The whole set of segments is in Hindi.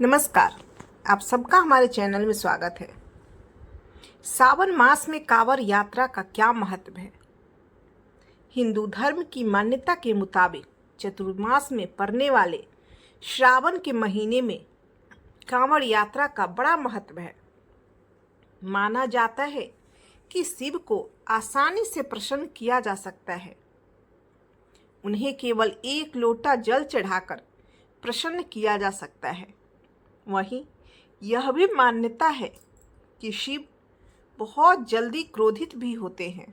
नमस्कार। आप सबका हमारे चैनल में स्वागत है। सावन मास में कांवड़ यात्रा का क्या महत्व है? हिंदू धर्म की मान्यता के मुताबिक चतुर्मास में पड़ने वाले श्रावण के महीने में कांवड़ यात्रा का बड़ा महत्व है। माना जाता है कि शिव को आसानी से प्रसन्न किया जा सकता है। उन्हें केवल एक लोटा जल चढ़ाकर प्रसन्न किया जा सकता है। वहीं यह भी मान्यता है कि शिव बहुत जल्दी क्रोधित भी होते हैं।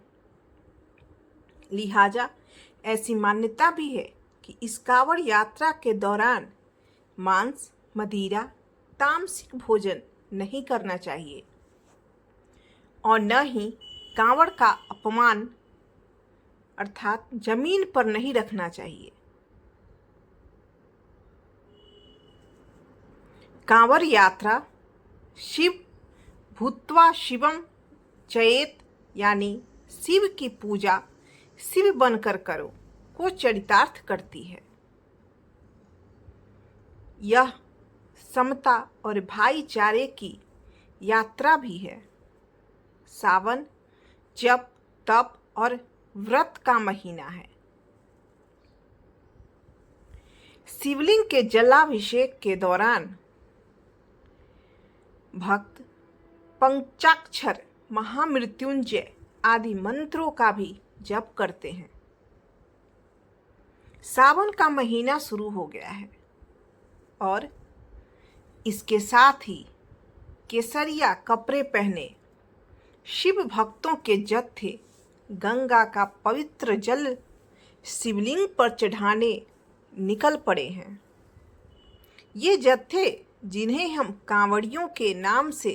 लिहाजा ऐसी मान्यता भी है कि इस कांवड़ यात्रा के दौरान मांस, मदिरा, तामसिक भोजन नहीं करना चाहिए और न ही कांवड़ का अपमान अर्थात जमीन पर नहीं रखना चाहिए। कांवड़ यात्रा शिव भूत्वा शिवम चयेत यानी शिव की पूजा शिव बनकर करो को चरितार्थ करती है। यह समता और भाईचारे की यात्रा भी है। सावन जप, तप और व्रत का महीना है। शिवलिंग के जलाभिषेक के दौरान भक्त पंचाक्षर, महामृत्युंजय आदि मंत्रों का भी जप करते हैं। सावन का महीना शुरू हो गया है और इसके साथ ही केसरिया कपड़े पहने शिव भक्तों के जत्थे गंगा का पवित्र जल शिवलिंग पर चढ़ाने निकल पड़े हैं। ये जत्थे जिन्हें हम कांवड़ियों के नाम से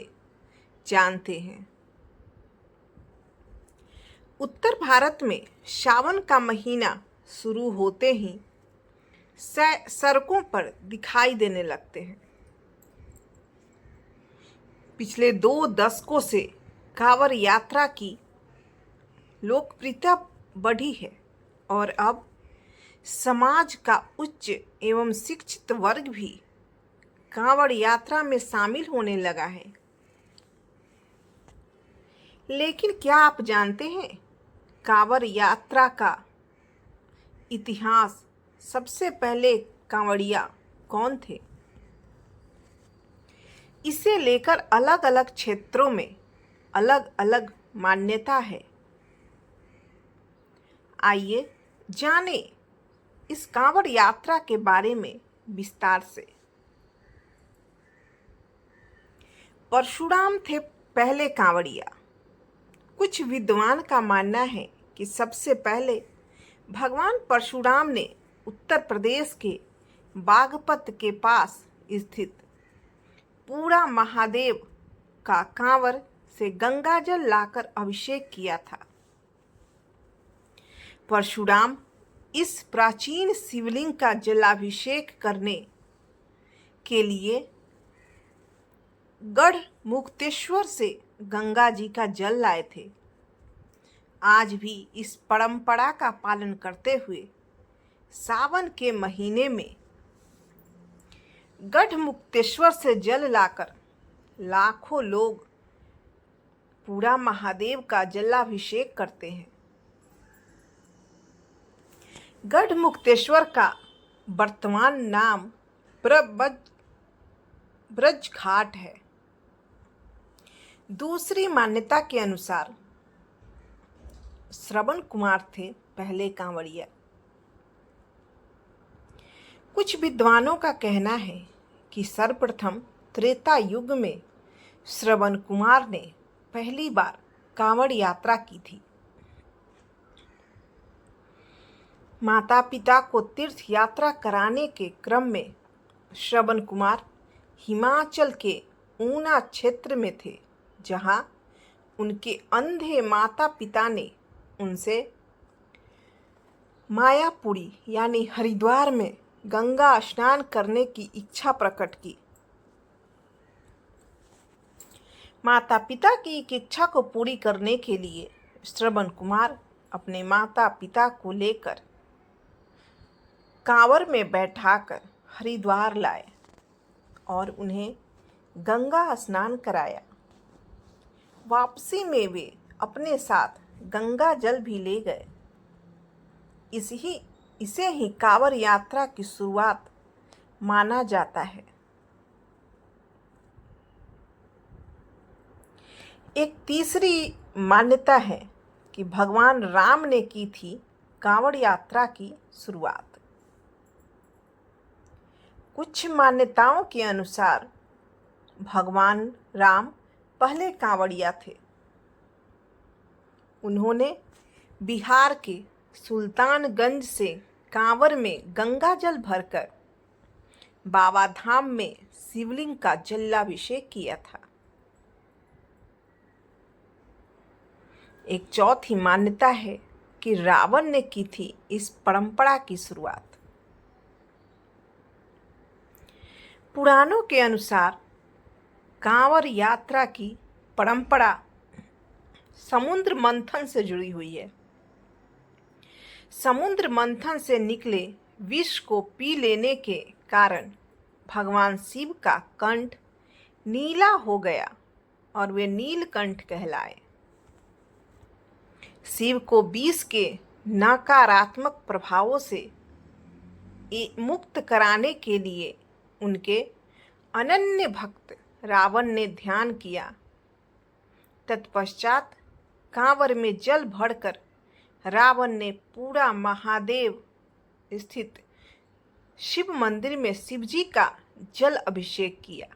जानते हैं, उत्तर भारत में सावन का महीना शुरू होते ही सड़कों पर दिखाई देने लगते हैं। पिछले 2 दशकों से कांवड़ यात्रा की लोकप्रियता बढ़ी है और अब समाज का उच्च एवं शिक्षित वर्ग भी कांवड़ यात्रा में शामिल होने लगा है। लेकिन क्या आप जानते हैं कांवड़ यात्रा का इतिहास? सबसे पहले कांवड़िया कौन थे? इसे लेकर अलग अलग क्षेत्रों में अलग अलग मान्यता है। आइए जाने इस कांवड़ यात्रा के बारे में विस्तार से। परशुराम थे पहले कांवड़िया। कुछ विद्वान का मानना है कि सबसे पहले भगवान परशुराम ने उत्तर प्रदेश के बागपत के पास स्थित पूरा महादेव का कांवर से गंगाजल लाकर अभिषेक किया था। परशुराम इस प्राचीन शिवलिंग का जलाभिषेक करने के लिए गढ़ मुक्तेश्वर से गंगा जी का जल लाए थे। आज भी इस परंपरा का पालन करते हुए सावन के महीने में गढ़ मुक्तेश्वर से जल लाकर लाखों लोग पूरा महादेव का जलाभिषेक करते हैं। गढ़ मुक्तेश्वर का वर्तमान नाम ब्रज घाट है। दूसरी मान्यता के अनुसार श्रवण कुमार थे पहले कांवड़िया। कुछ विद्वानों का कहना है कि सर्वप्रथम त्रेता युग में श्रवण कुमार ने पहली बार कांवड़ यात्रा की थी। माता पिता को तीर्थ यात्रा कराने के क्रम में श्रवण कुमार हिमाचल के ऊना क्षेत्र में थे, जहां उनके अंधे माता पिता ने उनसे मायापुरी यानी हरिद्वार में गंगा स्नान करने की इच्छा प्रकट की। माता पिता की एक इच्छा को पूरी करने के लिए श्रवण कुमार अपने माता पिता को लेकर कांवर में बैठाकर हरिद्वार लाए। और उन्हें गंगा स्नान कराया। वापसी में वे अपने साथ गंगा जल भी ले गए। इसे ही कांवड़ यात्रा की शुरुआत माना जाता है। एक तीसरी मान्यता है कि भगवान राम ने की थी कांवड़ यात्रा की शुरुआत। कुछ मान्यताओं के अनुसार भगवान राम पहले कांवड़िया थे। उन्होंने बिहार के सुल्तानगंज से कांवर में गंगा जल भरकर बाबा धाम में शिवलिंग का जलाभिषेक किया था। एक चौथी मान्यता है कि रावण ने की थी इस परंपरा की शुरुआत। पुराणों के अनुसार कांवर यात्रा की परंपरा समुद्र मंथन से जुड़ी हुई है। समुद्र मंथन से निकले विष को पी लेने के कारण भगवान शिव का कंठ नीला हो गया और वे नीलकंठ कहलाए। शिव को विष के नकारात्मक प्रभावों से मुक्त कराने के लिए उनके अनन्य भक्त रावण ने ध्यान किया। तत्पश्चात कांवर में जल भरकर रावण ने पूरा महादेव स्थित शिव मंदिर में शिवजी का जल अभिषेक किया।